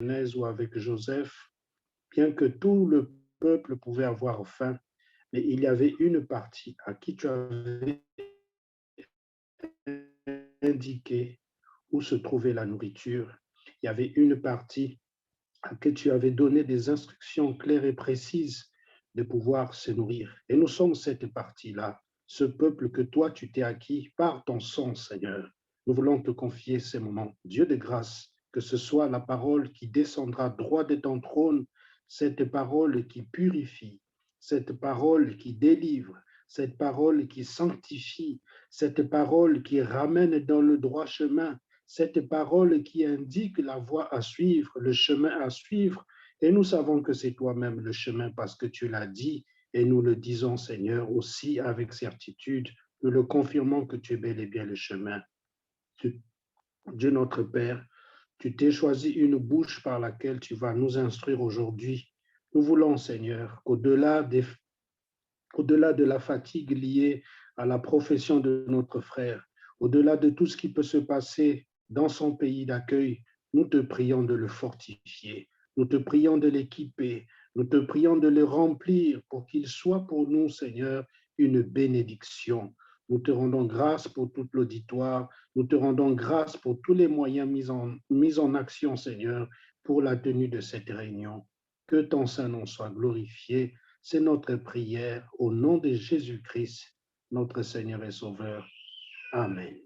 Genèse ou avec Joseph, bien que tout le peuple pouvait avoir faim, mais il y avait une partie à qui tu avais indiqué où se trouvait la nourriture. Il y avait une partie à qui tu avais donné des instructions claires et précises de pouvoir se nourrir. Et nous sommes cette partie-là, ce peuple que toi, tu t'es acquis par ton sang, Seigneur. Nous voulons te confier ces moments. Dieu de grâce, que ce soit la parole qui descendra droit de ton trône, cette parole qui purifie, cette parole qui délivre, cette parole qui sanctifie, cette parole qui ramène dans le droit chemin, cette parole qui indique la voie à suivre, le chemin à suivre. Et nous savons que c'est toi-même le chemin parce que tu l'as dit et nous le disons, Seigneur, aussi avec certitude. Nous le confirmons que tu es bel et bien le chemin. Dieu notre Père, tu t'es choisi une bouche par laquelle tu vas nous instruire aujourd'hui. Nous voulons, Seigneur, qu'au-delà de la fatigue liée à la profession de notre frère, au-delà de tout ce qui peut se passer dans son pays d'accueil, nous te prions de le fortifier, nous te prions de l'équiper, nous te prions de le remplir pour qu'il soit pour nous, Seigneur, une bénédiction. Nous te rendons grâce pour tout l'auditoire, nous te rendons grâce pour tous les moyens mis en action, Seigneur, pour la tenue de cette réunion. Que ton Saint-Nom soit glorifié. C'est notre prière au nom de Jésus-Christ, notre Seigneur et Sauveur. Amen.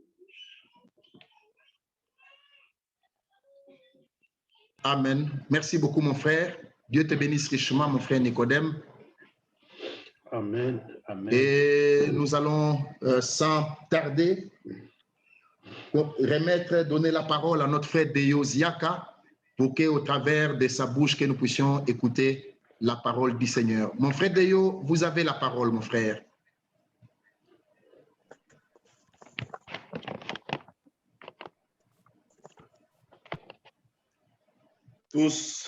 Amen. Merci beaucoup, mon frère. Dieu te bénisse richement, mon frère Nicodème. Amen. Amen. Et nous allons, sans tarder, donner la parole à notre frère Deyo Ziaka pour qu'au travers de sa bouche, que nous puissions écouter la parole du Seigneur. Mon frère Deyo, vous avez la parole, mon frère. Tous,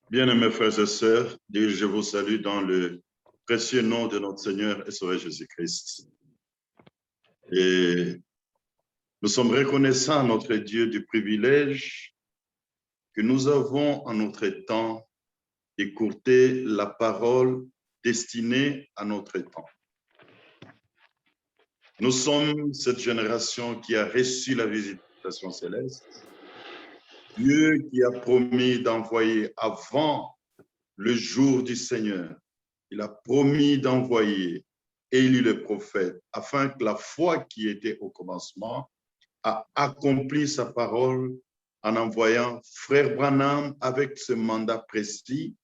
bien-aimés frères et sœurs, je vous salue dans le précieux nom de notre Seigneur et Sauveur Jésus-Christ. Et nous sommes reconnaissants à notre Dieu du privilège que nous avons en notre temps d'écouter la parole destinée à notre temps. Nous sommes cette génération qui a reçu la visitation céleste. Dieu qui a promis d'envoyer avant le jour du Seigneur, il a promis d'envoyer Élie le prophète afin que la foi qui était au commencement a accompli sa parole en envoyant Frère Branham avec ce mandat précis.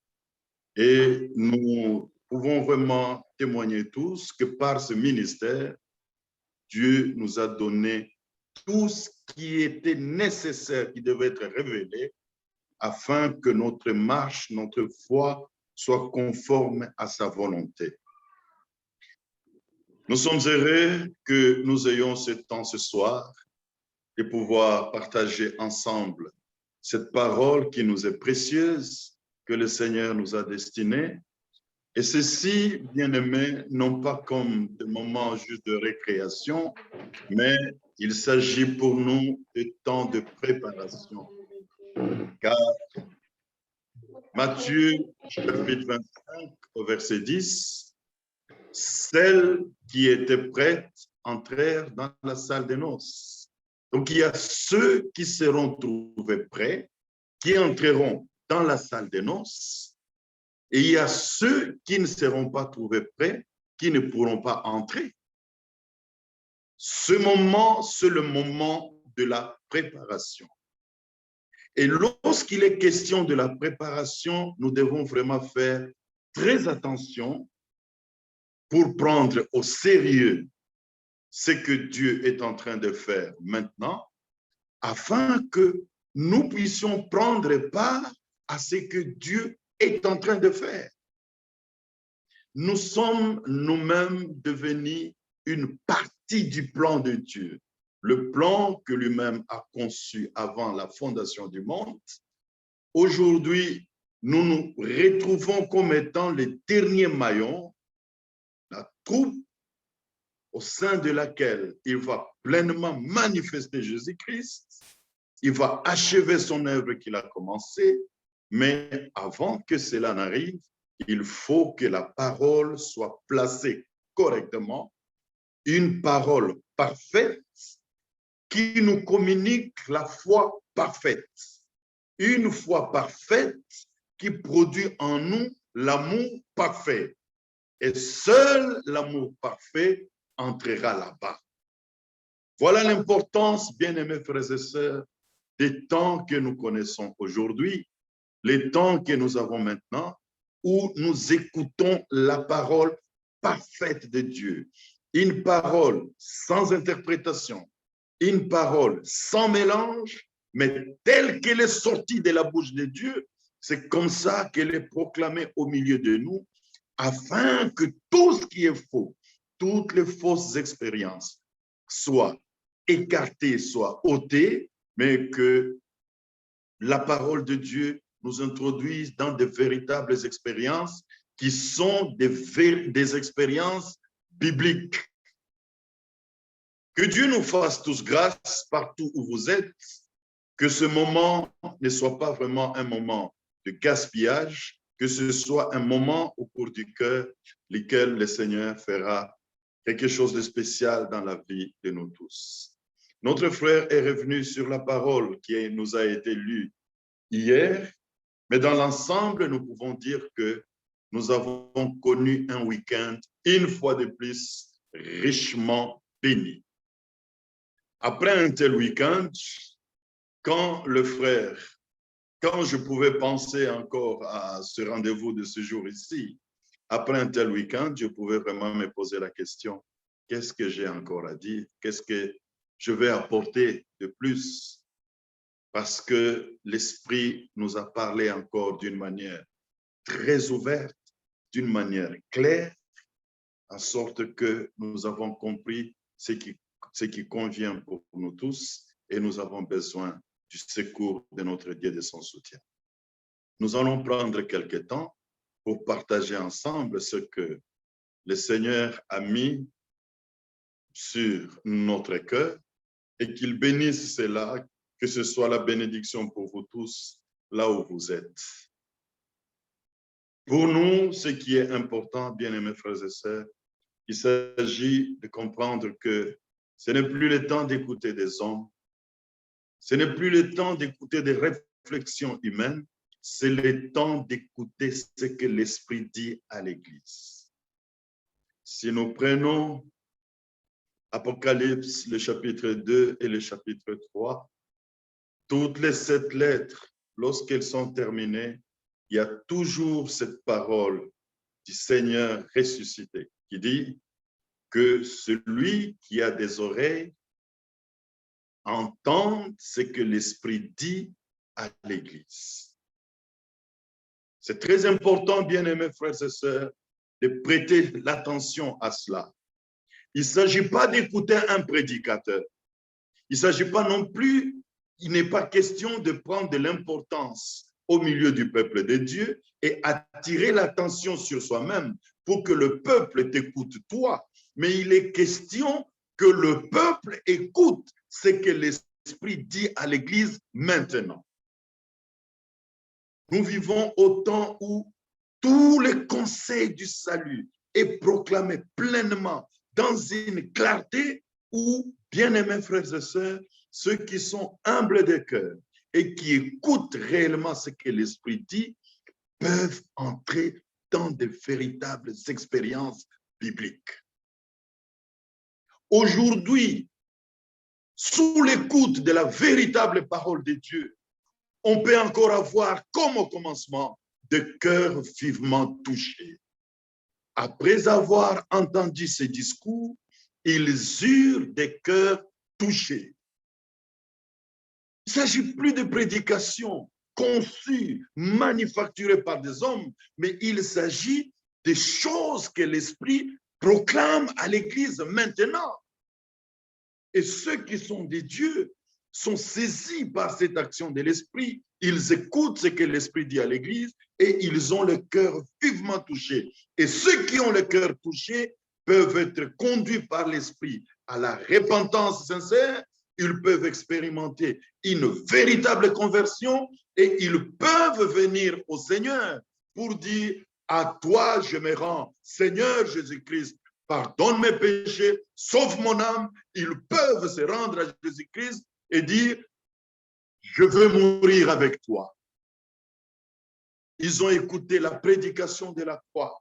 Et nous pouvons vraiment témoigner tous que par ce ministère, Dieu nous a donné tout ce qui était nécessaire, qui devait être révélé, afin que notre marche, notre foi soit conforme à sa volonté. Nous sommes heureux que nous ayons ce temps ce soir de pouvoir partager ensemble cette parole qui nous est précieuse, que le Seigneur nous a destinée. Et ceci, bien-aimés, non pas comme des moments juste de récréation, mais il s'agit pour nous de temps de préparation. Car Matthieu, chapitre 25, au verset 10, celles qui étaient prêtes entrèrent dans la salle des noces. Donc, il y a ceux qui seront trouvés prêts, qui entreront dans la salle des noces, et il y a ceux qui ne seront pas trouvés prêts, qui ne pourront pas entrer. Ce moment, c'est le moment de la préparation. Et lorsqu'il est question de la préparation, nous devons vraiment faire très attention pour prendre au sérieux ce que Dieu est en train de faire maintenant, afin que nous puissions prendre part à ce que Dieu est en train de faire. Nous sommes nous-mêmes devenus une partie du plan de Dieu, le plan que lui-même a conçu avant la fondation du monde. Aujourd'hui, nous nous retrouvons comme étant les derniers maillons, la troupe au sein de laquelle il va pleinement manifester Jésus-Christ. il va achever son œuvre qu'il a commencée, mais avant que cela n'arrive, il faut que la parole soit placée correctement, une parole parfaite qui nous communique la foi parfaite, une foi parfaite qui produit en nous l'amour parfait. Et seul l'amour parfait entrera là-bas. Voilà l'importance, bien-aimés frères et sœurs, des temps que nous connaissons aujourd'hui, les temps que nous avons maintenant, où nous écoutons la parole parfaite de Dieu. Une parole sans interprétation, une parole sans mélange, mais telle qu'elle est sortie de la bouche de Dieu, c'est comme ça qu'elle est proclamée au milieu de nous, afin que tout ce qui est faux, toutes les fausses expériences soient écartées, soient ôtées, mais que la parole de Dieu nous introduise dans de véritables expériences qui sont des expériences bibliques. Que Dieu nous fasse tous grâce partout où vous êtes, que ce moment ne soit pas vraiment un moment de gaspillage, que ce soit un moment au cours du cœur, lequel le Seigneur fera quelque chose de spécial dans la vie de nous tous. Notre frère est revenu sur la parole qui nous a été lue hier, mais dans l'ensemble, nous pouvons dire que nous avons connu un week-end, une fois de plus, richement béni. Après un tel week-end, quand je pouvais penser encore à ce rendez-vous de ce jour ici, après un tel week-end, je pouvais vraiment me poser la question, qu'est-ce que j'ai encore à dire? Qu'est-ce que je vais apporter de plus? Parce que l'Esprit nous a parlé encore d'une manière très ouverte, d'une manière claire, en sorte que nous avons compris ce qui convient pour nous tous et nous avons besoin du secours de notre Dieu et de son soutien. Nous allons prendre quelques temps pour partager ensemble ce que le Seigneur a mis sur notre cœur et qu'il bénisse cela, que ce soit la bénédiction pour vous tous, là où vous êtes. Pour nous, ce qui est important, bien-aimés frères et sœurs, il s'agit de comprendre que ce n'est plus le temps d'écouter des hommes, ce n'est plus le temps d'écouter des réflexions humaines, c'est le temps d'écouter ce que l'Esprit dit à l'Église. Si nous prenons Apocalypse, le chapitre 2 et le chapitre 3, toutes les 7 lettres, lorsqu'elles sont terminées, il y a toujours cette parole du Seigneur ressuscité qui dit que celui qui a des oreilles entende ce que l'Esprit dit à l'Église. C'est très important, bien-aimés frères et sœurs, de prêter l'attention à cela. Il ne s'agit pas d'écouter un prédicateur. Il ne s'agit pas non plus, il n'est pas question de prendre de l'importance au milieu du peuple de Dieu et attirer l'attention sur soi-même pour que le peuple t'écoute toi. Mais il est question que le peuple écoute ce que l'Esprit dit à l'Église maintenant. Nous vivons au temps où tous les conseils du salut est proclamé pleinement dans une clarté où, bien-aimés frères et sœurs, ceux qui sont humbles de cœur et qui écoutent réellement ce que l'Esprit dit peuvent entrer dans de véritables expériences bibliques. Aujourd'hui, sous l'écoute de la véritable parole de Dieu, on peut encore avoir, comme au commencement, des cœurs vivement touchés. Après avoir entendu ces discours, ils eurent des cœurs touchés. Il ne s'agit plus de prédications conçues, manufacturées par des hommes, mais il s'agit des choses que l'Esprit proclame à l'Église maintenant. Et ceux qui sont des dieux sont saisis par cette action de l'Esprit. Ils écoutent ce que l'Esprit dit à l'Église et ils ont le cœur vivement touché. Et ceux qui ont le cœur touché peuvent être conduits par l'Esprit à la repentance sincère ils peuvent expérimenter une véritable conversion et ils peuvent venir au Seigneur pour dire, à toi je me rends, Seigneur Jésus-Christ, pardonne mes péchés, sauve mon âme. Ils peuvent se rendre à Jésus-Christ et dire, je veux mourir avec toi. Ils ont écouté la prédication de la croix.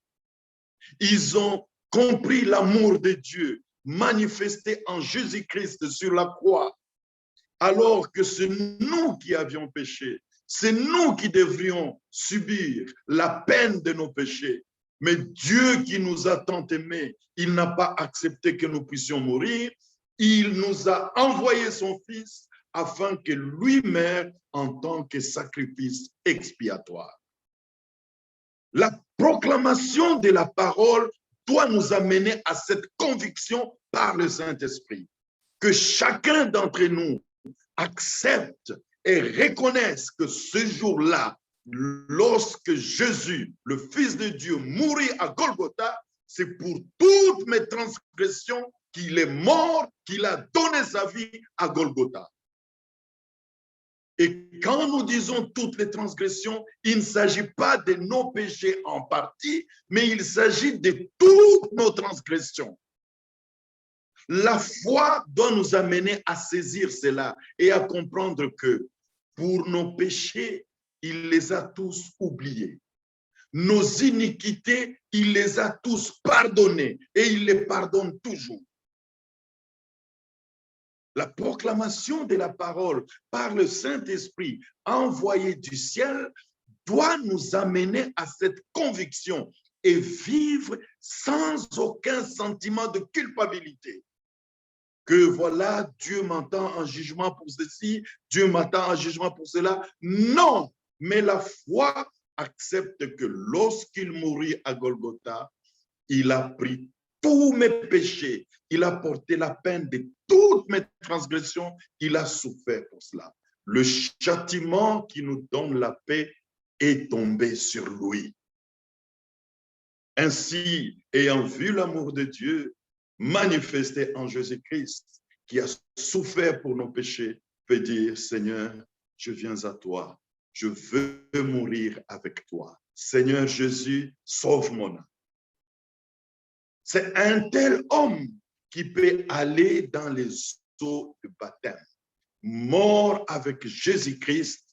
Ils ont compris l'amour de Dieu manifesté en Jésus-Christ sur la croix, alors que c'est nous qui avions péché. C'est nous qui devrions subir la peine de nos péchés. Mais Dieu qui nous a tant aimés, il n'a pas accepté que nous puissions mourir. Il nous a envoyé son Fils afin que lui meure en tant que sacrifice expiatoire. La proclamation de la parole doit nous amener à cette conviction par le Saint-Esprit, que chacun d'entre nous accepte et reconnaisse que ce jour-là, lorsque Jésus, le Fils de Dieu, mourit à Golgotha, c'est pour toutes mes transgressions qu'il est mort, qu'il a donné sa vie à Golgotha. Et quand nous disons toutes les transgressions, il ne s'agit pas de nos péchés en partie, mais il s'agit de toutes nos transgressions. La foi doit nous amener à saisir cela et à comprendre que pour nos péchés, il les a tous oubliés. Nos iniquités, il les a tous pardonnées et il les pardonne toujours. La proclamation de la parole par le Saint-Esprit envoyé du ciel doit nous amener à cette conviction et vivre sans aucun sentiment de culpabilité. Que voilà, Dieu m'entend en jugement pour ceci, Dieu m'attend en jugement pour cela. Non, mais la foi accepte que lorsqu'il mourit à Golgotha, il a pris tous mes péchés, il a porté la peine de toutes mes transgressions, il a souffert pour cela. Le châtiment qui nous donne la paix est tombé sur lui. Ainsi, ayant vu l'amour de Dieu manifesté en Jésus-Christ, qui a souffert pour nos péchés, peut dire, Seigneur, je viens à toi, je veux mourir avec toi. Seigneur Jésus, sauve mon âme. C'est un tel homme qui peut aller dans les eaux de baptême, mort avec Jésus-Christ,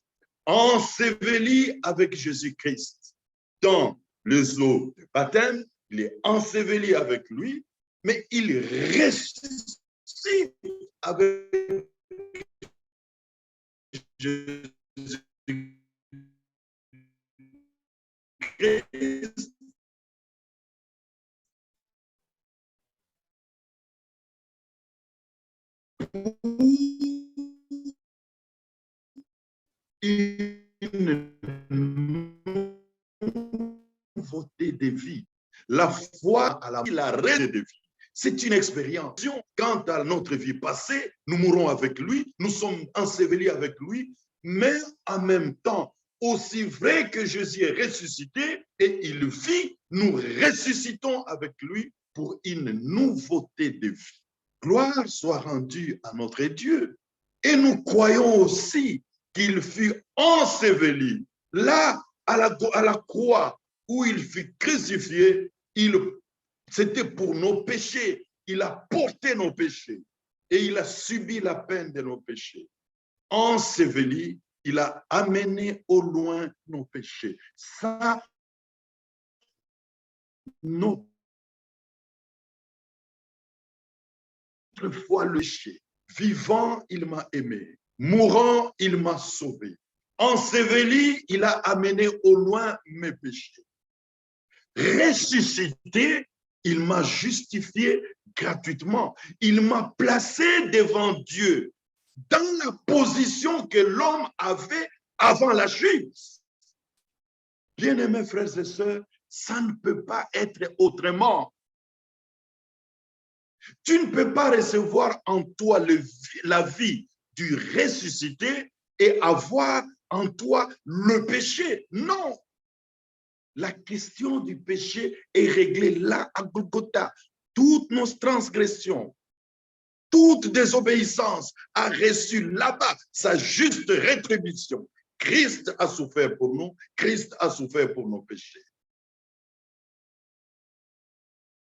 enseveli avec Jésus-Christ. Dans les eaux de baptême, il est enseveli avec lui, mais il ressuscite avec Jésus-Christ. Une nouveauté de vie. La foi à la raison de vie. C'est une expérience. Quant à notre vie passée, nous mourrons avec lui, nous sommes ensevelis avec lui, mais en même temps, aussi vrai que Jésus est ressuscité et il vit, nous ressuscitons avec lui pour une nouveauté de vie. Gloire soit rendue à notre Dieu. Et nous croyons aussi qu'il fut enseveli. Là, à la croix où il fut crucifié, c'était pour nos péchés. Il a porté nos péchés et il a subi la peine de nos péchés. Enseveli, il a amené au loin nos péchés. Ça, notre foi le péché. Vivant, il m'a aimé. Mourant, il m'a sauvé. Enseveli, il a amené au loin mes péchés. Ressuscité, il m'a justifié gratuitement. Il m'a placé devant Dieu dans la position que l'homme avait avant la chute. Bien-aimés frères et sœurs, ça ne peut pas être autrement. Tu ne peux pas recevoir en toi la vie du ressuscité et avoir en toi le péché. Non. La question du péché est réglée là à Golgotha. Toutes nos transgressions, toute désobéissance a reçu là-bas sa juste rétribution. Christ a souffert pour nous, Christ a souffert pour nos péchés.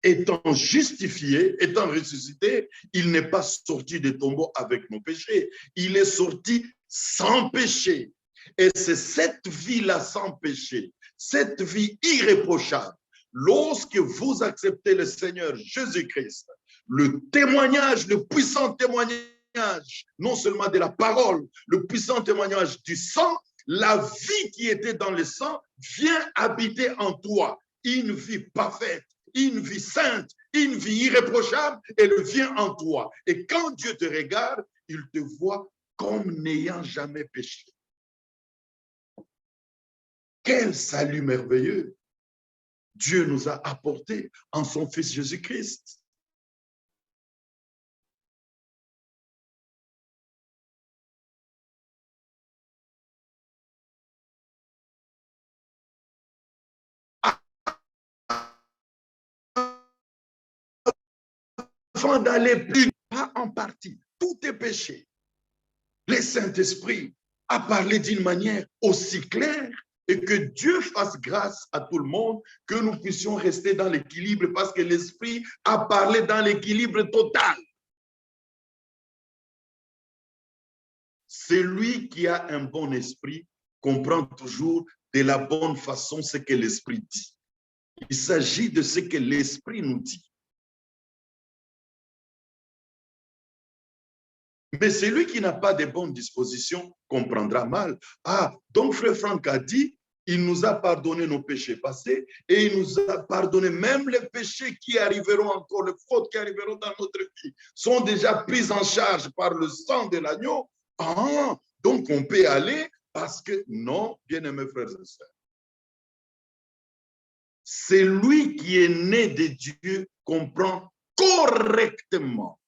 Étant justifié, étant ressuscité, il n'est pas sorti des tombeaux avec nos péchés. Il est sorti sans péché. Et c'est cette vie-là sans péché, cette vie irréprochable, lorsque vous acceptez le Seigneur Jésus-Christ, le témoignage, le puissant témoignage, non seulement de la parole, le puissant témoignage du sang, la vie qui était dans le sang vient habiter en toi, une vie parfaite, une vie sainte, une vie irréprochable, elle vient en toi. Et quand Dieu te regarde, il te voit comme n'ayant jamais péché. Quel salut merveilleux Dieu nous a apporté en son Fils Jésus-Christ. Avant d'aller plus, pas en partie, tout est péché. Le Saint-Esprit a parlé d'une manière aussi claire et que Dieu fasse grâce à tout le monde, que nous puissions rester dans l'équilibre parce que l'Esprit a parlé dans l'équilibre total. Celui qui a un bon esprit comprend toujours de la bonne façon ce que l'Esprit dit. Il s'agit de ce que l'Esprit nous dit. Mais celui qui n'a pas de bonnes dispositions comprendra mal. Ah, donc Frère Franck a dit, il nous a pardonné nos péchés passés et il nous a pardonné même les péchés qui arriveront encore, les fautes qui arriveront dans notre vie, sont déjà prises en charge par le sang de l'agneau. Ah, donc on peut aller parce que non, bien-aimés frères et sœurs. Celui qui est né de Dieu comprend correctement.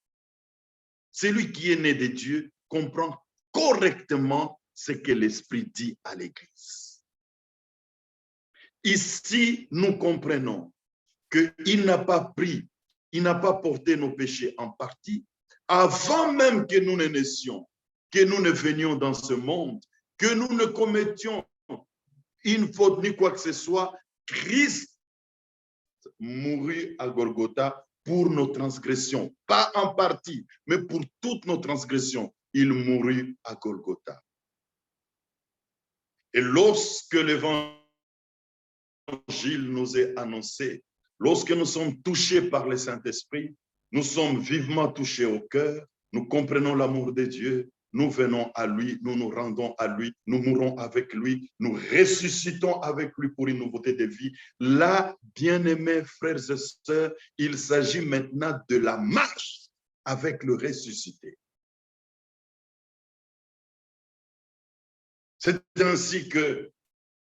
Celui qui est né de Dieu comprend correctement ce que l'Esprit dit à l'Église. Ici, nous comprenons qu'il n'a pas pris, il n'a pas porté nos péchés en partie avant même que nous ne naissions, que nous ne venions dans ce monde, que nous ne commettions une faute ni quoi que ce soit. Christ mourut à Golgotha pour nos transgressions, pas en partie, mais pour toutes nos transgressions. Il mourut à Golgotha. Et lorsque l'évangile nous est annoncé, lorsque nous sommes touchés par le Saint-Esprit, nous sommes vivement touchés au cœur, nous comprenons l'amour de Dieu, nous venons à lui, nous nous rendons à lui, nous mourons avec lui, nous ressuscitons avec lui pour une nouveauté de vie. Là, bien-aimés frères et sœurs, il s'agit maintenant de la marche avec le ressuscité. C'est ainsi que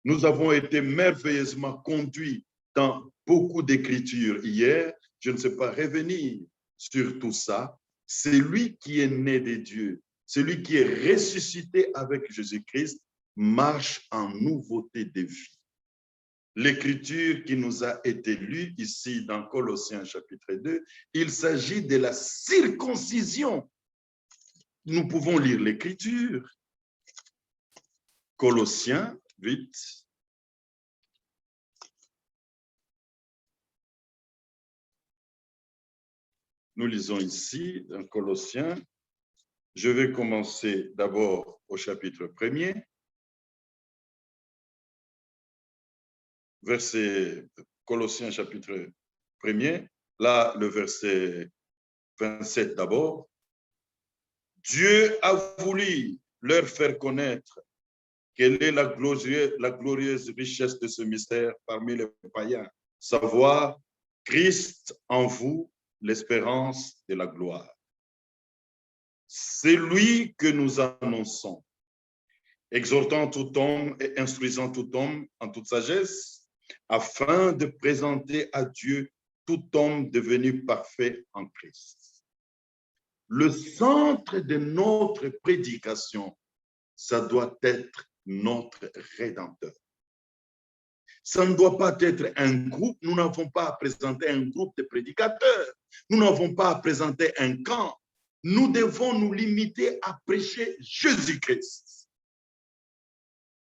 nous avons été merveilleusement conduits dans beaucoup d'écritures hier. Je ne sais pas revenir sur tout ça. C'est lui qui est né de Dieu. Celui qui est ressuscité avec Jésus-Christ marche en nouveauté de vie. L'écriture qui nous a été lue ici dans Colossiens chapitre 2, il s'agit de la circoncision. Nous pouvons lire l'écriture. Colossiens 8. Nous lisons ici dans Colossiens. Je vais commencer d'abord au chapitre 1er, verset Colossiens chapitre 1er, là le verset 27 d'abord. Dieu a voulu leur faire connaître quelle est la glorieuse richesse de ce mystère parmi les païens, savoir Christ en vous, l'espérance de la gloire. C'est lui que nous annonçons, exhortant tout homme et instruisant tout homme en toute sagesse, afin de présenter à Dieu tout homme devenu parfait en Christ. Le centre de notre prédication, ça doit être notre Rédempteur. Ça ne doit pas être un groupe. Nous n'avons pas à présenter un groupe de prédicateurs. Nous n'avons pas à présenter un camp. nous devons nous limiter à prêcher Jésus-Christ.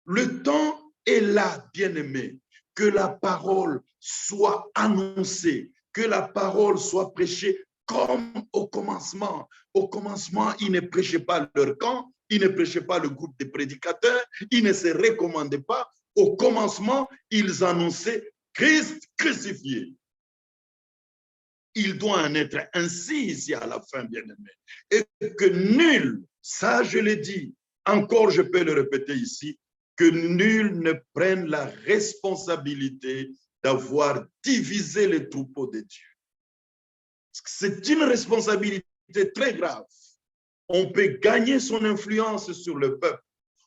Le temps est là, bien-aimés, que la parole soit annoncée, que la parole soit prêchée comme au commencement. Au commencement, ils ne prêchaient pas leur camp, ils ne prêchaient pas le groupe de prédicateurs, ils ne se recommandaient pas. Au commencement, ils annonçaient Christ crucifié. Il doit en être ainsi ici à la fin, bien-aimé. Et que nul, ça je l'ai dit, encore je peux le répéter ici, que nul ne prenne la responsabilité d'avoir divisé les troupeaux de Dieu. C'est une responsabilité très grave. On peut gagner son influence sur le peuple.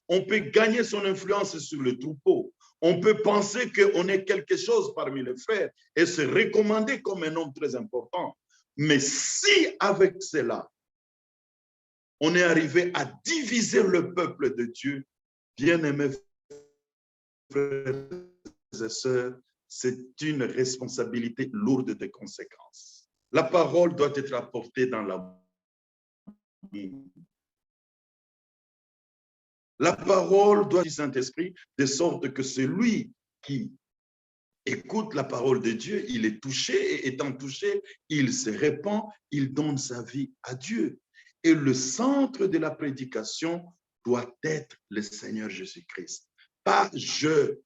On peut gagner son influence sur le troupeau. On peut penser qu'on est quelque chose parmi les frères et se recommander comme un homme très important. Mais si avec cela, on est arrivé à diviser le peuple de Dieu, bien-aimés frères et sœurs, c'est une responsabilité lourde de conséquences. La parole doit être apportée dans l'amour. La parole doit être Saint-Esprit, de sorte que celui qui écoute la parole de Dieu, il est touché, et étant touché, il se répand, il donne sa vie à Dieu. Et le centre de la prédication doit être le Seigneur Jésus-Christ. Pas je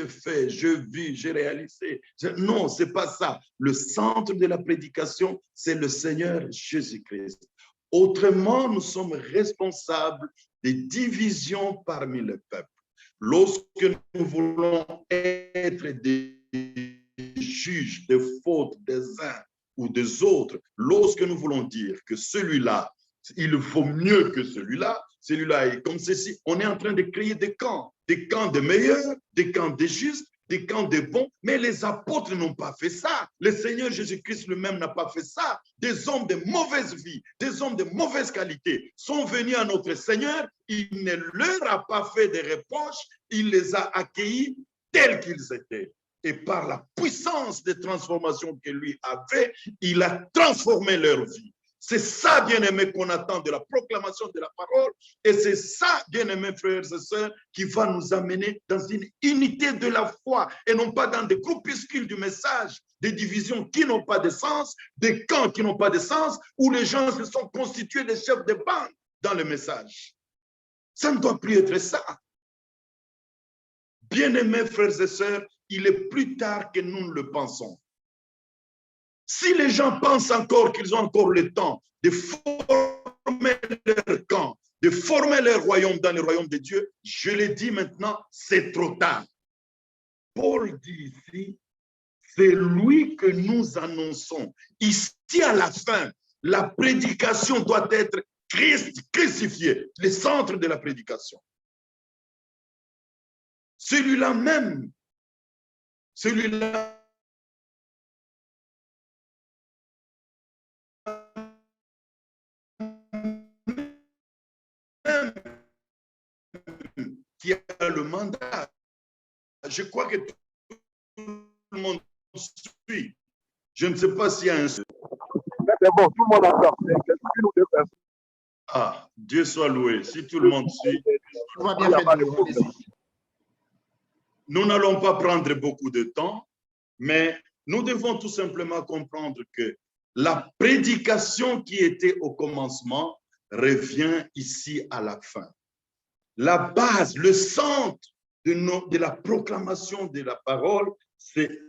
fais, je vis, j'ai réalisé. Non, c'est pas ça. Le centre de la prédication, c'est le Seigneur Jésus-Christ. Autrement, nous sommes responsables des divisions parmi le peuple. Lorsque nous voulons être des juges des fautes des uns ou des autres, lorsque nous voulons dire que celui-là, il vaut mieux que celui-là, celui-là est comme ceci, on est en train de créer des camps de meilleurs, des camps des justes, des camps des bons, mais les apôtres n'ont pas fait ça. Le Seigneur Jésus-Christ lui-même n'a pas fait ça. Des hommes de mauvaise vie, des hommes de mauvaise qualité sont venus à notre Seigneur. Il ne leur a pas fait de reproches, il les a accueillis tels qu'ils étaient. Et par la puissance de transformation que lui avait, il a transformé leur vie. C'est ça, bien-aimé, qu'on attend de la proclamation de la parole. Et c'est ça, bien-aimés frères et sœurs, qui va nous amener dans une unité de la foi et non pas dans des groupuscules du message, des divisions qui n'ont pas de sens, des camps qui n'ont pas de sens, où les gens se sont constitués des chefs de bande dans le message. Ça ne doit plus être ça. Bien-aimés frères et sœurs, il est plus tard que nous ne le pensons. Si les gens pensent encore qu'ils ont encore le temps de former leur camp, de former leur royaume dans le royaume de Dieu, je l'ai dit maintenant, c'est trop tard. Paul dit ici, c'est lui que nous annonçons. Ici, à la fin, la prédication doit être Christ crucifié, le centre de la prédication. Celui-là même, celui-là qui a le mandat. Je crois que tout le monde suit. Je ne sais pas s'il y a un... C'est bon, tout le monde entend. Ah, Dieu soit loué. Si tout le monde suit, nous n'allons pas prendre beaucoup de temps, mais nous devons tout simplement comprendre que la prédication qui était au commencement revient ici à la fin. La base, le centre de la proclamation de la parole, c'est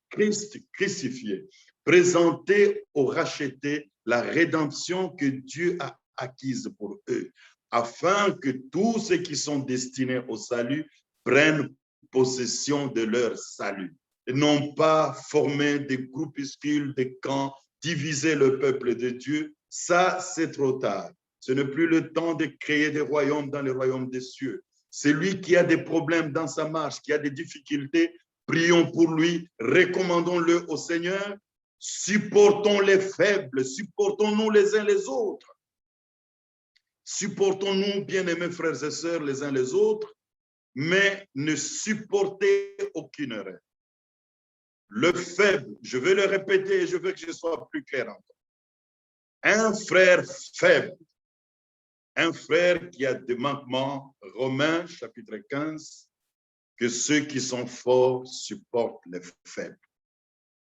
Christ crucifié, présenter aux rachetés la rédemption que Dieu a acquise pour eux, afin que tous ceux qui sont destinés au salut prennent possession de leur salut, et non pas former des groupuscules, des camps, diviser le peuple de Dieu. Ça, c'est trop tard. Ce n'est plus le temps de créer des royaumes dans les royaumes des cieux. Celui qui a des problèmes dans sa marche, qui a des difficultés, prions pour lui, recommandons-le au Seigneur, supportons les faibles, supportons-nous les uns les autres. Supportons-nous, bien-aimés frères et sœurs, les uns les autres, mais ne supportez aucune erreur. Le faible, je vais le répéter et je veux que je sois plus clair encore. Un frère faible, un frère qui a des manquements, Romains chapitre 15, que ceux qui sont forts supportent les faibles.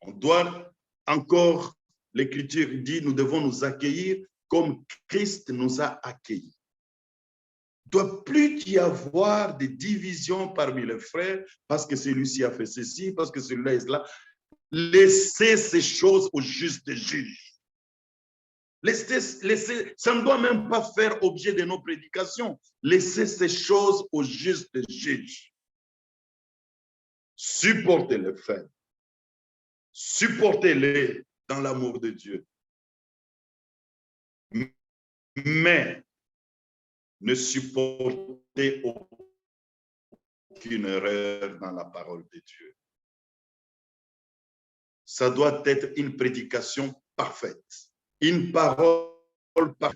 On doit encore, l'Écriture dit, nous devons nous accueillir comme Christ nous a accueillis. Il ne doit plus y avoir de divisions parmi les frères parce que celui-ci a fait ceci, parce que celui-là est là. Laissez ces choses au juste juge. Laissez, ça ne doit même pas faire objet de nos prédications. Laissez ces choses au juste juge. Supportez les faibles. Supportez-les dans l'amour de Dieu. Mais ne supportez aucune erreur dans la parole de Dieu. Ça doit être une prédication parfaite. Une parole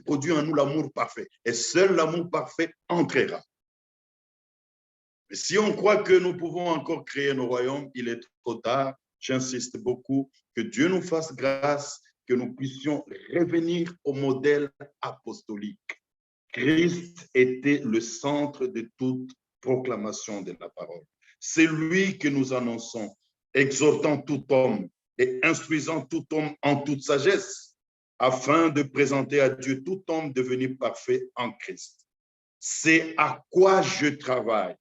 produit en nous l'amour parfait. Et seul l'amour parfait entrera. Mais si on croit que nous pouvons encore créer nos royaumes, il est trop tard. J'insiste beaucoup que Dieu nous fasse grâce, que nous puissions revenir au modèle apostolique. Christ était le centre de toute proclamation de la parole. C'est lui que nous annonçons, exhortant tout homme et instruisant tout homme en toute sagesse, afin de présenter à Dieu tout homme devenu parfait en Christ. C'est à quoi je travaille.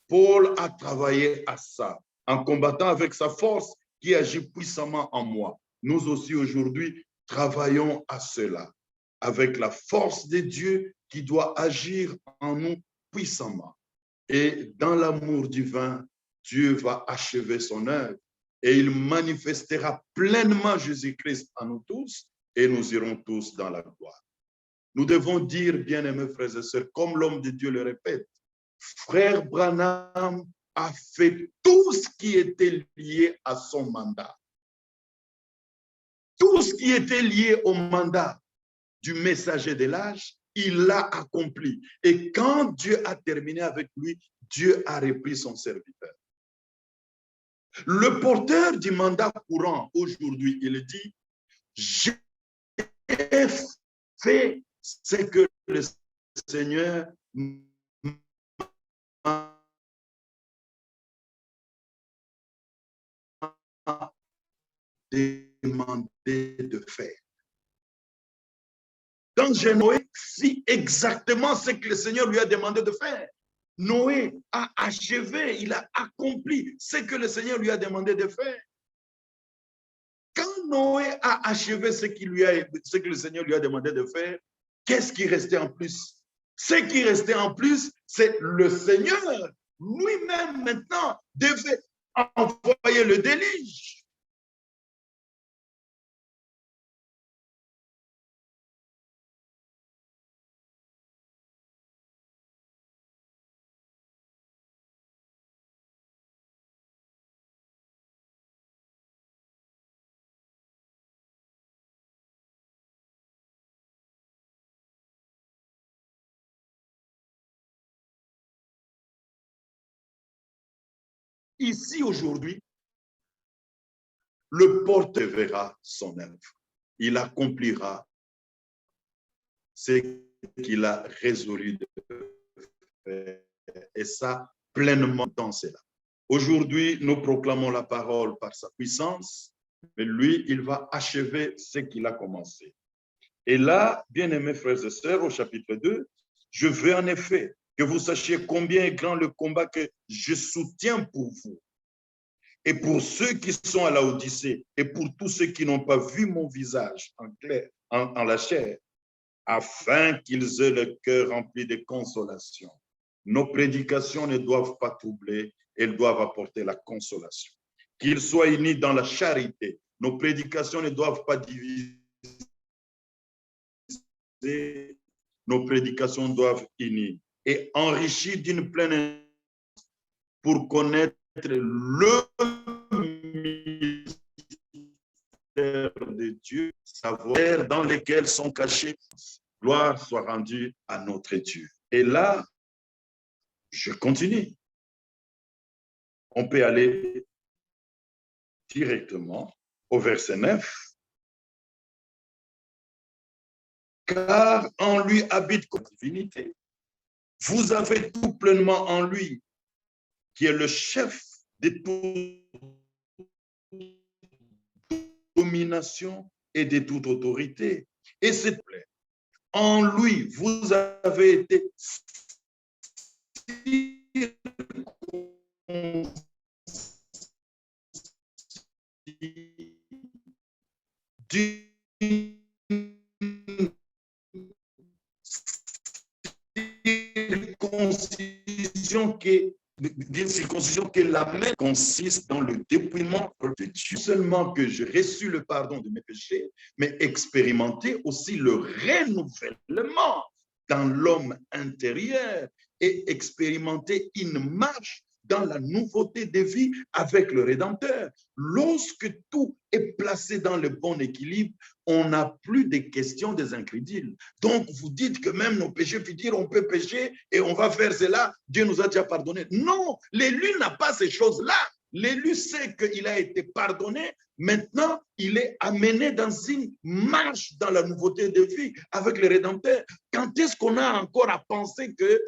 Paul a travaillé à ça, en combattant avec sa force qui agit puissamment en moi. Nous aussi aujourd'hui travaillons à cela, avec la force de Dieu qui doit agir en nous puissamment. Et dans l'amour divin, Dieu va achever son œuvre et il manifestera pleinement Jésus-Christ en nous tous et nous irons tous dans la gloire. Nous devons dire, bien-aimés frères et sœurs, comme l'homme de Dieu le répète, frère Branham a fait tout ce qui était lié à son mandat. Tout ce qui était lié au mandat du messager de l'âge, il l'a accompli. Et quand Dieu a terminé avec lui, Dieu a repris son serviteur. Le porteur du mandat courant aujourd'hui, il dit, j'ai fait ce que le Seigneur m'a demandé de faire. Quand Noé fit exactement ce que le Seigneur lui a demandé de faire. Noé a achevé, il a accompli ce que le Seigneur lui a demandé de faire. Quand Noé a achevé ce que le Seigneur lui a demandé de faire, qu'est-ce qui restait en plus? Ce qui restait en plus, c'est le Seigneur lui-même maintenant devait envoyer le déluge. Ici, aujourd'hui, le porteur verra son œuvre. Il accomplira ce qu'il a résolu de faire. Et ça, pleinement dans cela. Aujourd'hui, nous proclamons la parole par sa puissance, mais lui, il va achever ce qu'il a commencé. Et là, bien-aimés frères et sœurs, au chapitre 2, je veux en effet que vous sachiez combien est grand le combat que je soutiens pour vous. Et pour ceux qui sont à la Odyssée, et pour tous ceux qui n'ont pas vu mon visage en clair, en la chair, afin qu'ils aient le cœur rempli de consolation. Nos prédications ne doivent pas troubler, elles doivent apporter la consolation. Qu'ils soient unis dans la charité. Nos prédications ne doivent pas diviser. Nos prédications doivent unir et enrichir d'une pleine pour connaître le mystère de Dieu, savoir dans lesquels sont cachés. Gloire soit rendue à notre Dieu. Et là, je continue. On peut aller directement au verset 9. car en lui habite la divinité. Vous avez tout pleinement en lui, qui est le chef de toute domination et de toute autorité. Et c'est en lui, vous avez été d'une circoncision que la main consiste dans le dépouillement de Dieu. Non seulement que j'ai reçu le pardon de mes péchés, mais expérimenter aussi le renouvellement dans l'homme intérieur et expérimenter une marche dans la nouveauté de vie avec le Rédempteur. Lorsque tout est placé dans le bon équilibre, on n'a plus de questions des incrédules. Donc, vous dites que même nos péchés, puis dire on peut pécher et on va faire cela, Dieu nous a déjà pardonné. Non, l'élu n'a pas ces choses-là. L'élu sait qu'il a été pardonné. Maintenant, il est amené dans une marche dans la nouveauté de vie avec le Rédempteur. Quand est-ce qu'on a encore à penser que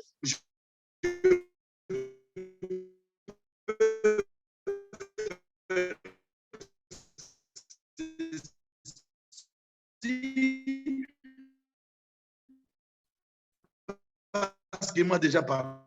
parce qu'il m'a déjà pardonné?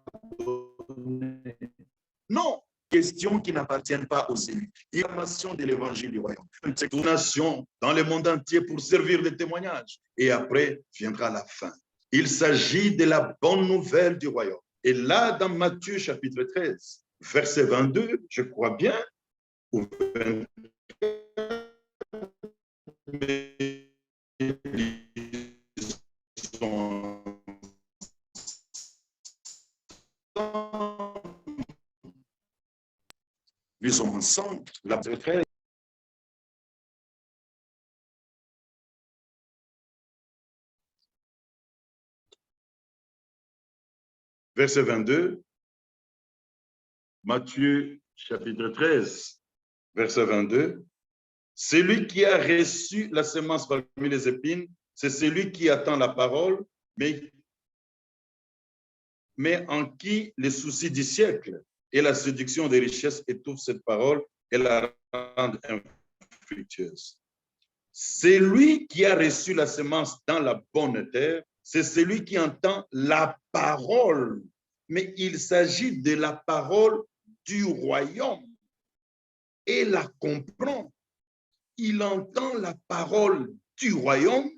Non, questions qui n'appartiennent pas aux élus. Information de l'évangile du royaume. Une nation dans le monde entier pour servir de témoignage. Et après viendra la fin. Il s'agit de la bonne nouvelle du royaume. Et là, dans Matthieu chapitre 13, verset 22, je crois bien, ou 24, lisons ensemble la 13. Verset 22, Matthieu chapitre 13, verset 22. Celui qui a reçu la semence parmi les épines, c'est celui qui attend la parole, mais en qui les soucis du siècle et la séduction des richesses étouffent cette parole et la rendent infructueuse. Celui qui a reçu la semence dans la bonne terre, c'est celui qui entend la parole, mais il s'agit de la parole du royaume et la comprend. Il entend la parole du royaume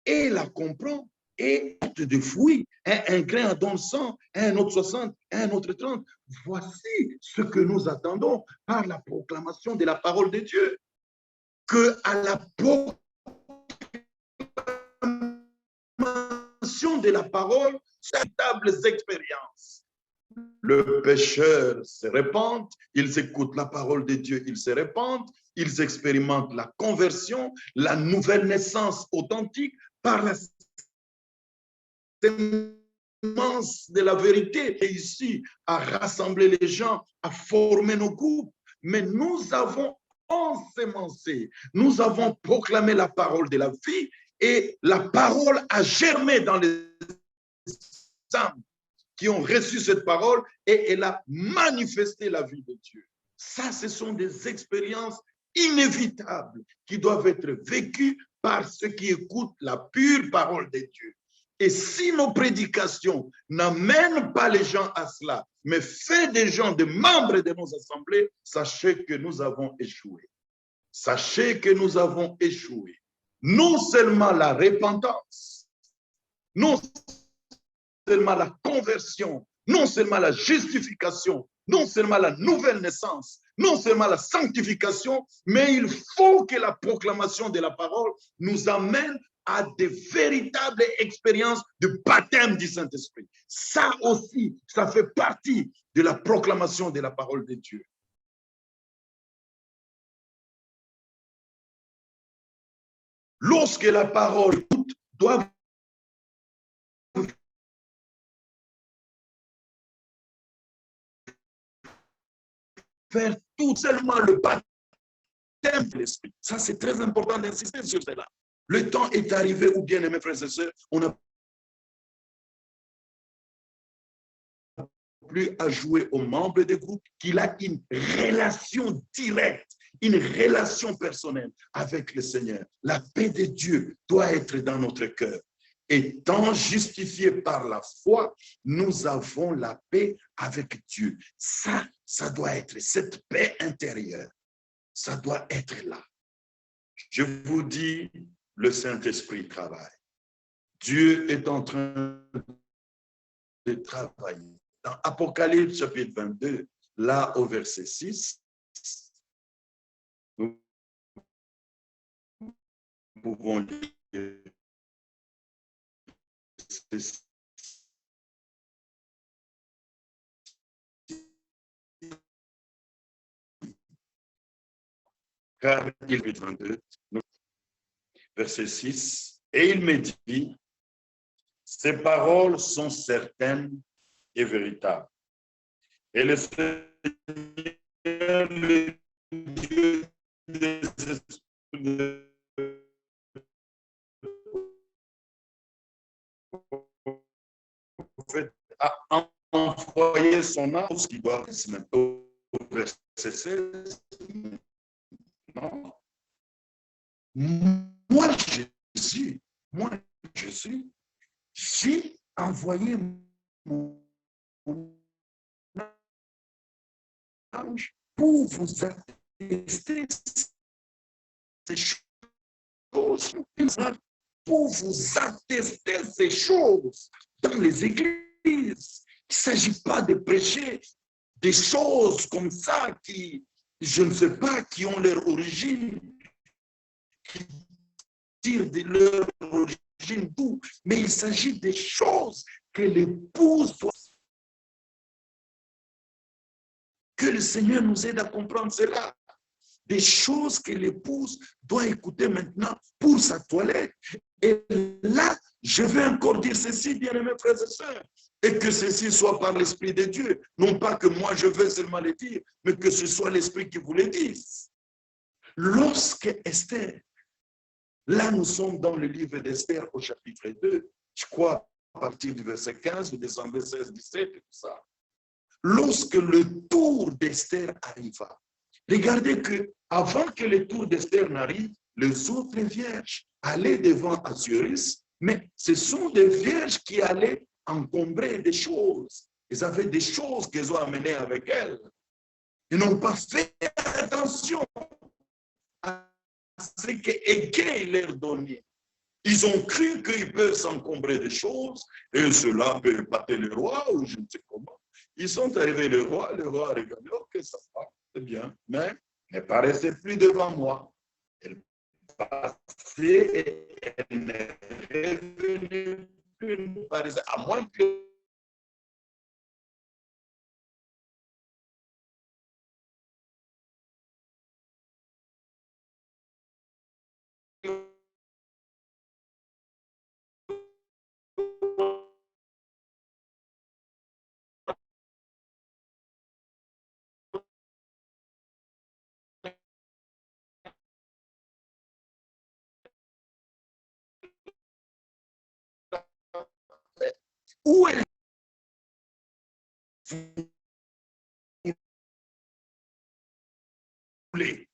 et la comprend et porte de fruits. Un grain en donne 100, un autre 60, un autre 30. Voici ce que nous attendons par la proclamation de la parole de Dieu. Que à la proclamation de la parole, véritables expériences. Le pécheur se répand, ils écoutent la parole de Dieu, ils se répandent, ils expérimentent la conversion, la nouvelle naissance authentique par la sémence de la vérité. Et ici, à rassembler les gens, à former nos groupes. Mais nous avons ensemencé, nous avons proclamé la parole de la vie et la parole a germé dans les âmes qui ont reçu cette parole et elle a manifesté la vie de Dieu. Ça, ce sont des expériences inévitables qui doivent être vécues par ceux qui écoutent la pure parole de Dieu. Et si nos prédications n'amènent pas les gens à cela, mais fait des gens des membres de nos assemblées, sachez que nous avons échoué. Sachez que nous avons échoué. Non seulement la repentance, non seulement la conversion, non seulement la justification, non seulement la nouvelle naissance, non seulement la sanctification, mais il faut que la proclamation de la parole nous amène à de véritables expériences de baptême du Saint-Esprit. Ça aussi, ça fait partie de la proclamation de la parole de Dieu. Lorsque la parole doit faire tout seulement le baptême de l'Esprit. Ça, c'est très important d'insister sur cela. Le temps est arrivé où, bien aimés frères et sœurs, on n'a plus à jouer aux membres des groupes, qu'il a une relation directe, une relation personnelle avec le Seigneur. La paix de Dieu doit être dans notre cœur. Étant justifiés par la foi, nous avons la paix avec Dieu. Ça doit être cette paix intérieure. Ça doit être là. Je vous dis, le Saint-Esprit travaille. Dieu est en train de travailler. Dans Apocalypse chapitre 22, là au verset 6, nous pouvons lire car il 22, verset 6, et il me dit, ces paroles sont certaines et véritables. Et le Seigneur, le Dieu des esprits a envoyé son âme, qui doit se mettre au verset 16. Non. Moi, Jésus, j'ai envoyé mon ange pour vous attester ces choses, pour vous attester ces choses dans les églises. Il ne s'agit pas de prêcher des choses comme ça qui, je ne sais pas, qui ont leur origine, qui tirent de leur origine d'où, mais il s'agit des choses que l'épouse doit. Que le Seigneur nous aide à comprendre cela. Des choses que l'épouse doit écouter maintenant pour sa toilette. Et là, je vais encore dire ceci, bien-aimés frères et sœurs, et que ceci soit par l'Esprit de Dieu. Non pas que moi je veux seulement le dire, mais que ce soit l'Esprit qui vous le dise. Lorsque Esther, là nous sommes dans le livre d'Esther au chapitre 2, je crois à partir du verset 15, vous descendez 16, 17 et tout ça. Lorsque le tour d'Esther arriva, regardez que avant que le tour d'Esther n'arrive, les autres vierges allaient devant Assuérus, mais ce sont des vierges qui allaient encombrer des choses. Ils avaient des choses qu'elles ont amenées avec elles. Ils n'ont pas fait attention à ce qu'Égué leur donnait. Ils ont cru qu'ils peuvent s'encombrer des choses et cela peut épater le roi ou je ne sais comment. Ils sont arrivés le roi a regardé, ok, ça va, c'est bien, mais ne paraissez plus devant moi. Elle passait et elle n'est revenue plus, à moins que où elle voulait.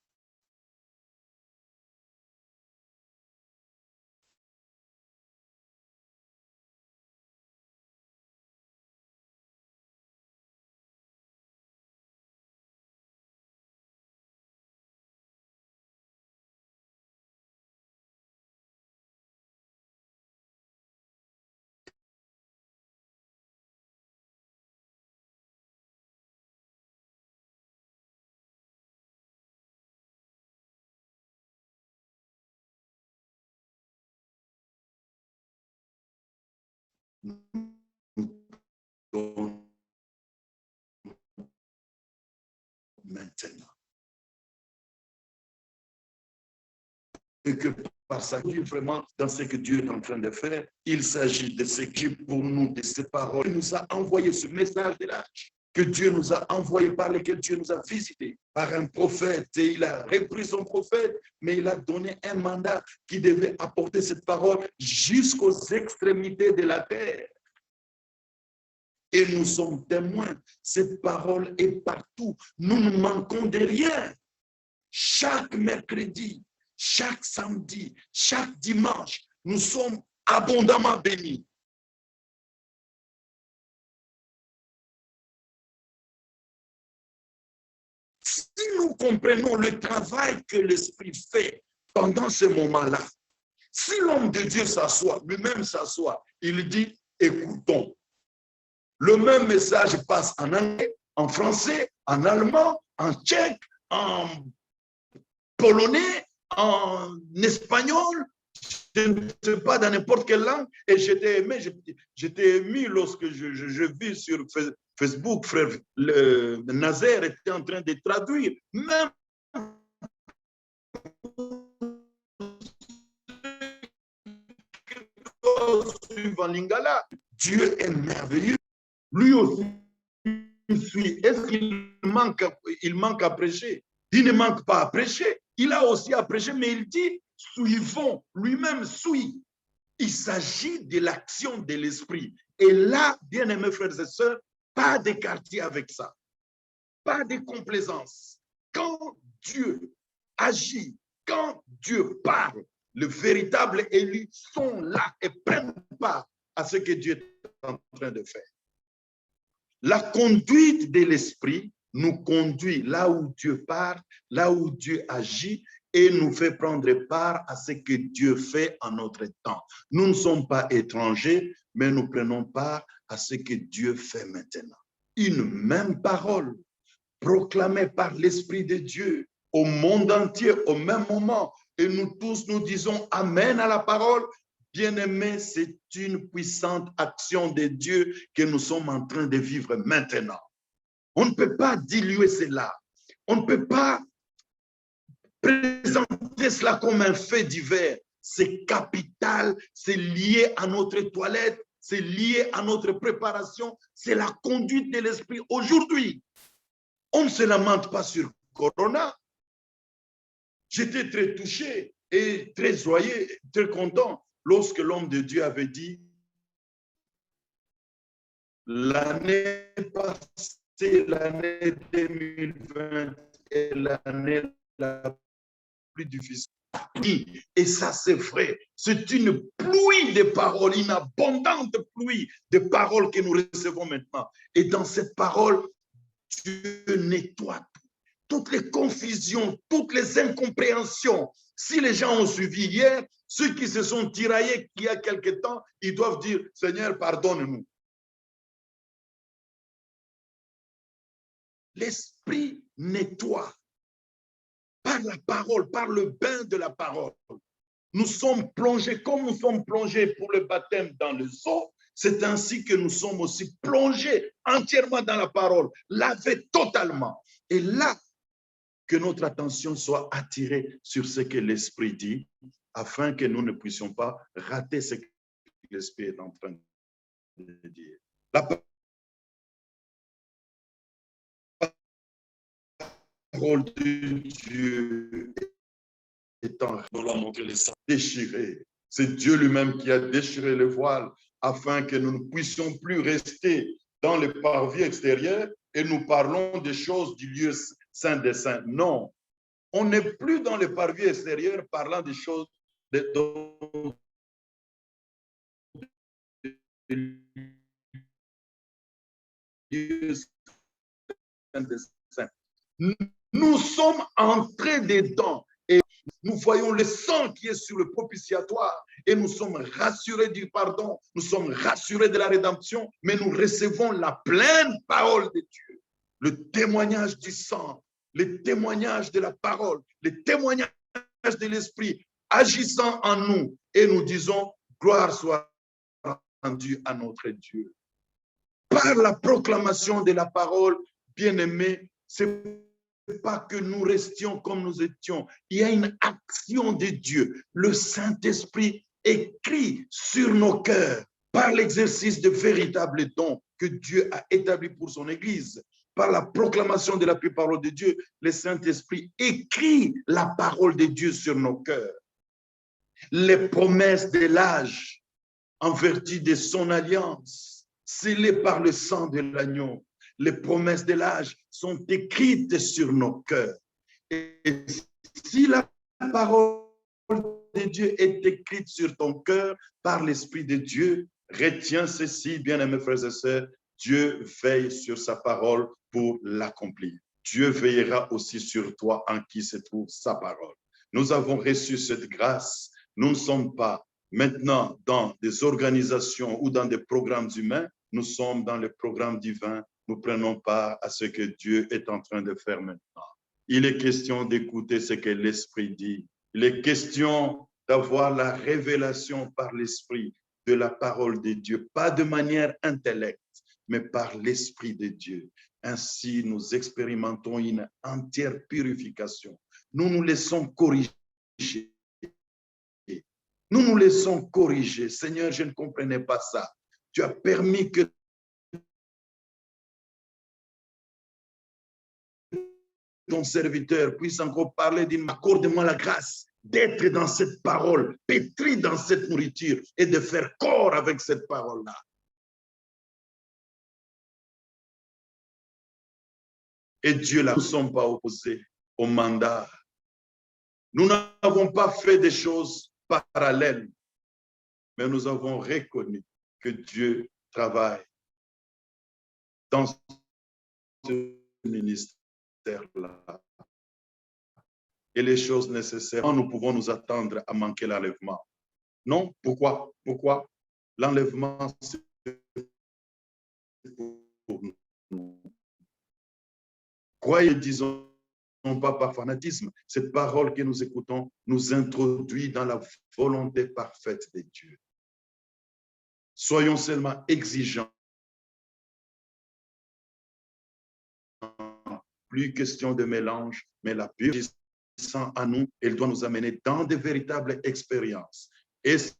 Maintenant. Et que par ça, vraiment, dans ce que Dieu est en train de faire, il s'agit de ce qui pour nous, de ces paroles, il nous a envoyé ce message de l'âge. que Dieu nous a envoyés, par lesquels Dieu nous a visités, par un prophète, et il a repris son prophète, mais il a donné un mandat qui devait apporter cette parole jusqu'aux extrémités de la terre. Et nous sommes témoins, cette parole est partout, nous ne manquons de rien. Chaque mercredi, chaque samedi, chaque dimanche, nous sommes abondamment bénis. Si nous comprenons le travail que l'Esprit fait pendant ce moment-là, si l'homme de Dieu s'assoit, lui-même s'assoit, il dit, écoutons. Le même message passe en anglais, en français, en allemand, en tchèque, en polonais, en espagnol, je ne sais pas, dans n'importe quelle langue. Et j'étais ému lorsque je vis sur Facebook, frère Nazaire était en train de traduire. Même suivant Lingala, Dieu est merveilleux. Lui aussi suit. Est-ce qu'il manque à prêcher? Il ne manque pas à prêcher. Il a aussi à prêcher, mais il dit, suivons, lui-même suit. Il s'agit de l'action de l'esprit. Et là, bien-aimés frères et sœurs, pas d'écartier avec ça. Pas de complaisance. Quand Dieu agit, quand Dieu parle, le véritable élu sont là et prennent part à ce que Dieu est en train de faire. La conduite de l'esprit nous conduit là où Dieu parle, là où Dieu agit et nous fait prendre part à ce que Dieu fait en notre temps. Nous ne sommes pas étrangers, mais nous prenons part à ce que Dieu fait maintenant. Une même parole proclamée par l'Esprit de Dieu au monde entier au même moment. Et nous tous, nous disons Amen à la parole. Bien-aimés, c'est une puissante action de Dieu que nous sommes en train de vivre maintenant. On ne peut pas diluer cela. On ne peut pas présenter cela comme un fait divers. C'est capital, c'est lié à notre toilette, c'est lié à notre préparation, c'est la conduite de l'esprit. Aujourd'hui, on ne se lamente pas sur Corona. J'étais très touché et très joyeux, très content lorsque l'homme de Dieu avait dit l'année passée, l'année 2020 est l'année la plus difficile. Et ça, c'est vrai. C'est une pluie de paroles, une abondante pluie de paroles que nous recevons maintenant. Et dans cette parole, Dieu nettoie toutes les confusions, toutes les incompréhensions. Si les gens ont suivi hier, ceux qui se sont tiraillés il y a quelque temps, ils doivent dire, Seigneur, pardonne-nous. L'Esprit nettoie par la parole, par le bain de la parole. Nous sommes plongés, comme nous sommes plongés pour le baptême dans le eau, c'est ainsi que nous sommes aussi plongés entièrement dans la parole, lavés totalement. Et là, que notre attention soit attirée sur ce que l'Esprit dit, afin que nous ne puissions pas rater ce que l'Esprit est en train de dire. La parole de Dieu étant déchirée. C'est Dieu lui-même qui a déchiré le voile afin que nous ne puissions plus rester dans le parvis extérieur et nous parlons des choses du lieu saint des saints. Non, on n'est plus dans le parvis extérieur parlant des choses Nous sommes entrés dedans et nous voyons le sang qui est sur le propitiatoire et nous sommes rassurés du pardon, nous sommes rassurés de la rédemption, mais nous recevons la pleine parole de Dieu, le témoignage du sang, le témoignage de la parole, le témoignage de l'Esprit agissant en nous et nous disons gloire soit rendue à notre Dieu. Par la proclamation de la parole, bien-aimés, c'est pas que nous restions comme nous étions. Il y a une action de Dieu. Le Saint-Esprit écrit sur nos cœurs par l'exercice de véritables dons que Dieu a établis pour son Église, par la proclamation de la pure parole de Dieu, le Saint-Esprit écrit la parole de Dieu sur nos cœurs. Les promesses de l'âge, en vertu de son alliance, scellées par le sang de l'agneau, les promesses de l'âge sont écrites sur nos cœurs. Et si la parole de Dieu est écrite sur ton cœur par l'Esprit de Dieu, retiens ceci, bien-aimés frères et sœurs, Dieu veille sur sa parole pour l'accomplir. Dieu veillera aussi sur toi en qui se trouve sa parole. Nous avons reçu cette grâce. Nous ne sommes pas maintenant dans des organisations ou dans des programmes humains. Nous sommes dans le programme divin. Nous prenons part à ce que Dieu est en train de faire maintenant. Il est question d'écouter ce que l'Esprit dit. Il est question d'avoir la révélation par l'Esprit de la parole de Dieu, pas de manière intellectuelle, mais par l'Esprit de Dieu. Ainsi, nous expérimentons une entière purification. Nous nous laissons corriger. Nous nous laissons corriger. Seigneur, je ne comprenais pas ça. Tu as permis que ton serviteur puisse encore parler d'une accorde-moi la grâce d'être dans cette parole, pétri dans cette nourriture et de faire corps avec cette parole-là. Et Dieu, là, nous ne sommes pas opposés au mandat. Nous n'avons pas fait des choses parallèles, mais nous avons reconnu que Dieu travaille dans ce ministère-là. Et les choses nécessaires, nous pouvons nous attendre à manquer l'enlèvement. Non, pourquoi? Pourquoi? L'enlèvement, c'est pour nous. Croyez, disons, non pas par fanatisme, cette parole que nous écoutons nous introduit dans la volonté parfaite de Dieu. Soyons seulement exigeants. Plus question de mélange, mais la pureté à nous, elle doit nous amener dans de véritables expériences. Et ces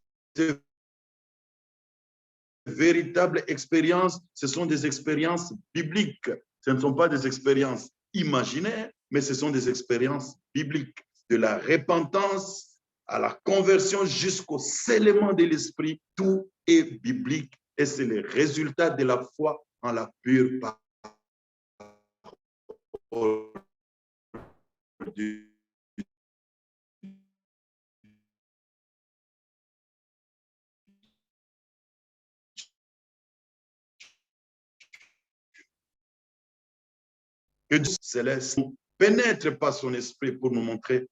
véritables expériences, ce sont des expériences bibliques. Ce ne sont pas des expériences imaginaires, mais ce sont des expériences bibliques. De la repentance à la conversion jusqu'au scellement de l'esprit, tout est biblique et c'est le résultat de la foi en la pure parole de Dieu. Que Dieu céleste pénètre par son esprit pour nous montrer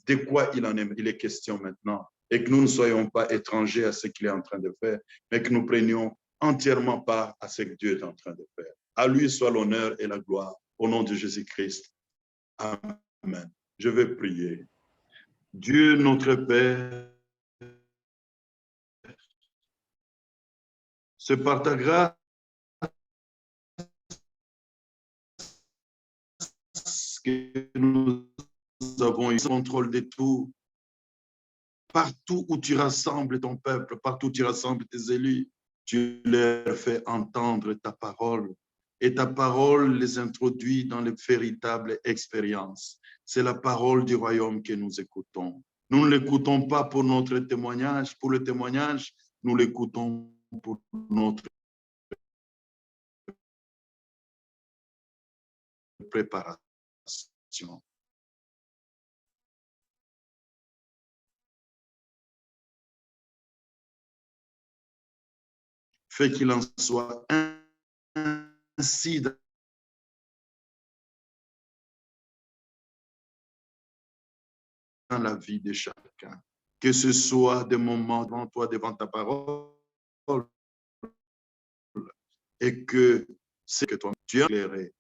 de quoi il est question maintenant et que nous ne soyons pas étrangers à ce qu'il est en train de faire, mais que nous prenions entièrement part à ce que Dieu est en train de faire. À lui soit l'honneur et la gloire au nom de Jésus-Christ. Amen. Je vais prier. Dieu notre Père, c'est par ta grâce que nous avons eu le contrôle de tout. Partout où tu rassembles ton peuple, partout où tu rassembles tes élus, tu leur fais entendre ta parole. Et ta parole les introduit dans les véritables expériences. C'est la parole du royaume que nous écoutons. Nous ne l'écoutons pas pour notre témoignage. Pour le témoignage, nous l'écoutons pour notre préparation. Fait qu'il en soit ainsi dans la vie de chacun. Que ce soit des moments devant toi, devant ta parole, et que c'est que toi, tu as éclairé.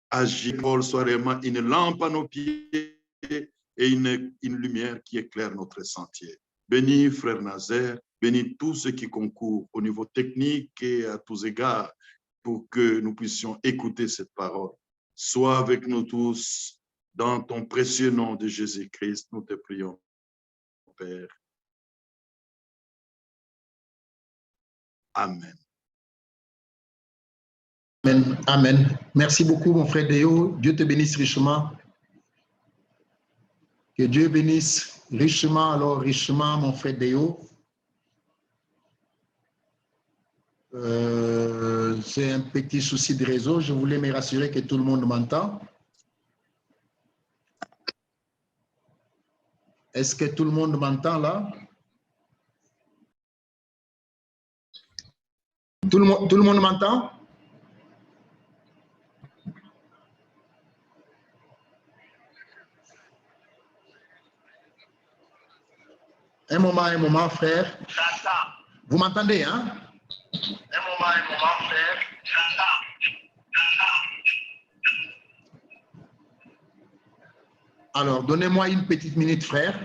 Agis, Paul, soit réellement une lampe à nos pieds et une lumière qui éclaire notre sentier. Bénis frère Nazaire, bénis tous ceux qui concourent au niveau technique et à tous égards pour que nous puissions écouter cette parole. Sois avec nous tous dans ton précieux nom de Jésus-Christ. Nous te prions, Père. Amen. Amen. Amen. Merci beaucoup, mon frère Déo. Dieu te bénisse richement. Que Dieu bénisse richement, alors richement, mon frère Déo. J'ai un petit souci de réseau. Je voulais me rassurer que tout le monde m'entend. Est-ce que tout le monde m'entend là? Tout le monde m'entend? Un moment, frère. Vous m'entendez, hein? Un moment, frère. Alors, donnez-moi une petite minute, frère.